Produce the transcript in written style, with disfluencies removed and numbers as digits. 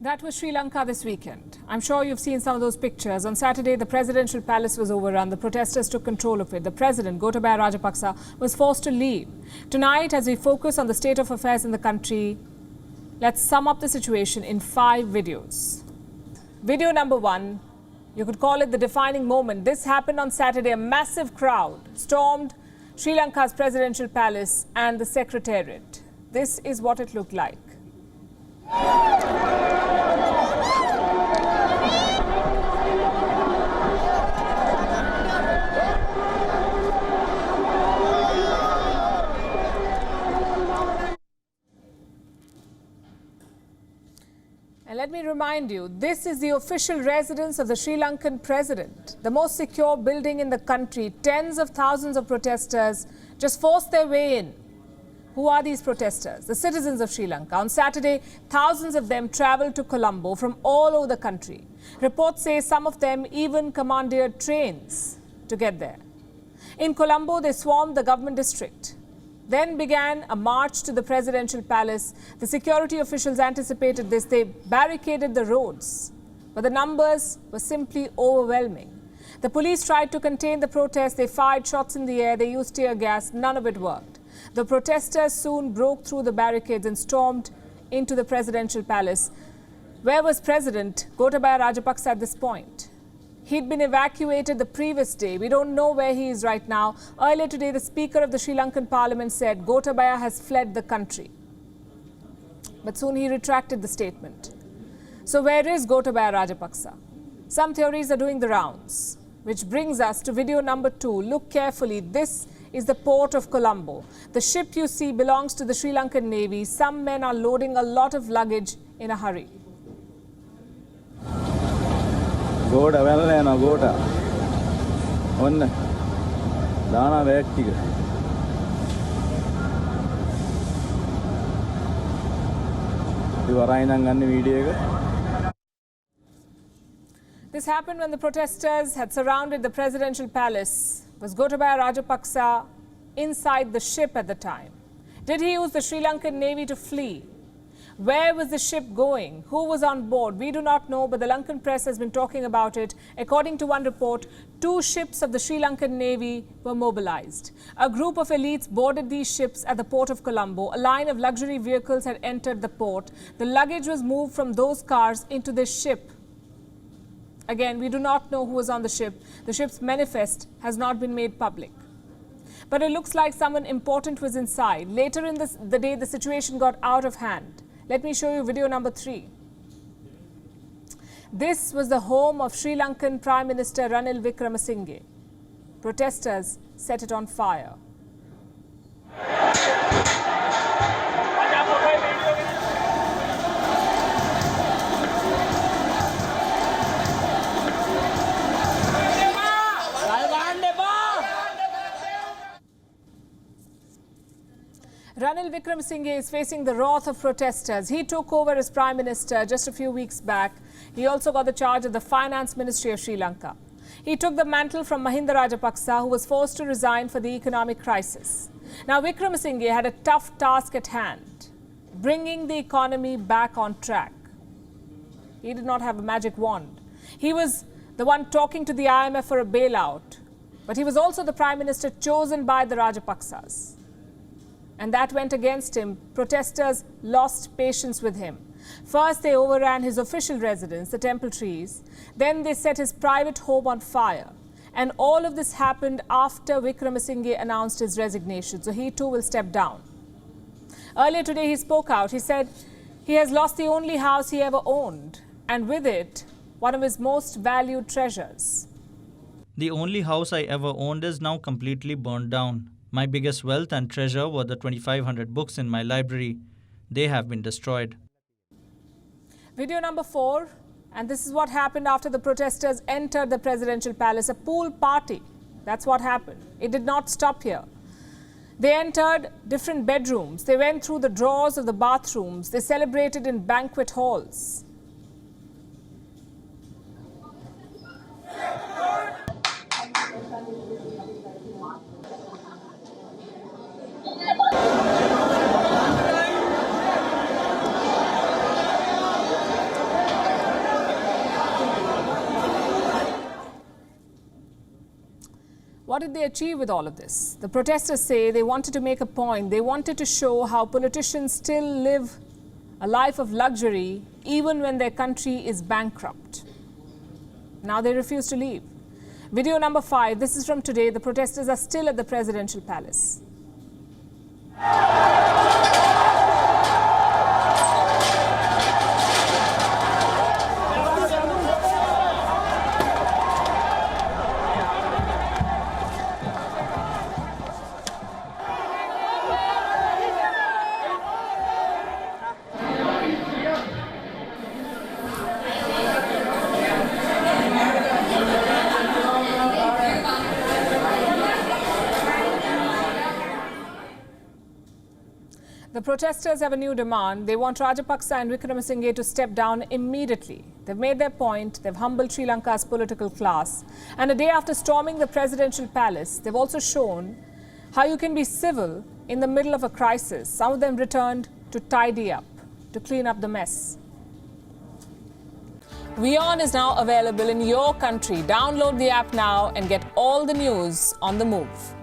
That was Sri Lanka this weekend. I'm sure you've seen some of those pictures. On Saturday, the presidential palace was overrun. The protesters took control of it. The president, Gotabaya Rajapaksa, was forced to leave. Tonight, as we focus on the state of affairs in the country, let's sum up the situation in 5 videos. Video number 1, you could call it the defining moment. This happened on Saturday. A massive crowd stormed Sri Lanka's presidential palace and the secretariat. This is what it looked like. And let me remind you, this is the official residence of the Sri Lankan president, the most secure building in the country. Tens of thousands of protesters just forced their way in. Who are these protesters? The citizens of Sri Lanka. On Saturday, thousands of them travelled to Colombo from all over the country. Reports say some of them even commandeered trains to get there. In Colombo, they swarmed the government district. Then began a march to the presidential palace. The security officials anticipated this. They barricaded the roads. But the numbers were simply overwhelming. The police tried to contain the protest. They fired shots in the air. They used tear gas. None of it worked. The protesters soon broke through the barricades and stormed into the presidential palace. Where was President Gotabaya Rajapaksa at this point? He'd been evacuated the previous day. We don't know where he is right now. Earlier today, the Speaker of the Sri Lankan Parliament said Gotabaya has fled the country. But soon he retracted the statement. So where is Gotabaya Rajapaksa? Some theories are doing the rounds, which brings us to video number 2. Look carefully. This is the port of Colombo. The ship you see belongs to the Sri Lankan Navy. Some men are loading a lot of luggage in a hurry. Goda velena goda. Onna. Dana bag ටික. ඉවරයි නම් ගන්න video එක. This happened when the protesters had surrounded the presidential palace. Was Gotabaya Rajapaksa inside the ship at the time? Did he use the Sri Lankan Navy to flee? Where was the ship going? Who was on board? We do not know, but the Lankan press has been talking about it. According to one report, 2 ships of the Sri Lankan Navy were mobilized. A group of elites boarded these ships at the port of Colombo. A line of luxury vehicles had entered the port. The luggage was moved from those cars into this ship. Again, we do not know who was on the ship. The ship's manifest has not been made public. But it looks like someone important was inside. Later in the day, the situation got out of hand. Let me show you video number 3. This was the home of Sri Lankan Prime Minister Ranil Wickremesinghe. Protesters set it on fire. Ranil Wickremesinghe is facing the wrath of protesters. He took over as Prime Minister just a few weeks back. He also got the charge of the Finance Ministry of Sri Lanka. He took the mantle from Mahinda Rajapaksa, who was forced to resign for the economic crisis. Now, Wickremesinghe had a tough task at hand, bringing the economy back on track. He did not have a magic wand. He was the one talking to the IMF for a bailout, but he was also the Prime Minister chosen by the Rajapaksas. And that went against him. Protesters lost patience with him. First, they overran his official residence, the Temple Trees. Then they set his private home on fire. And all of this happened after Wickremesinghe announced his resignation. So he too will step down. Earlier today, he spoke out. He said he has lost the only house he ever owned, and with it, one of his most valued treasures. The only house I ever owned is now completely burned down. My biggest wealth and treasure were the 2,500 books in my library. They have been destroyed. Video number 4, and this is what happened after the protesters entered the presidential palace. A pool party. That's what happened. It did not stop here. They entered different bedrooms. They went through the drawers of the bathrooms. They celebrated in banquet halls. What did they achieve with all of this? The protesters say they wanted to make a point. They wanted to show how politicians still live a life of luxury even when their country is bankrupt. Now they refuse to leave. Video number 5, this is from today. The protesters are still at the presidential palace. The protesters have a new demand. They want Rajapaksa and Wickremesinghe to step down immediately. They've made their point. They've humbled Sri Lanka's political class. And a day after storming the presidential palace, they've also shown how you can be civil in the middle of a crisis. Some of them returned to tidy up, to clean up the mess. WION is now available in your country. Download the app now and get all the news on the move.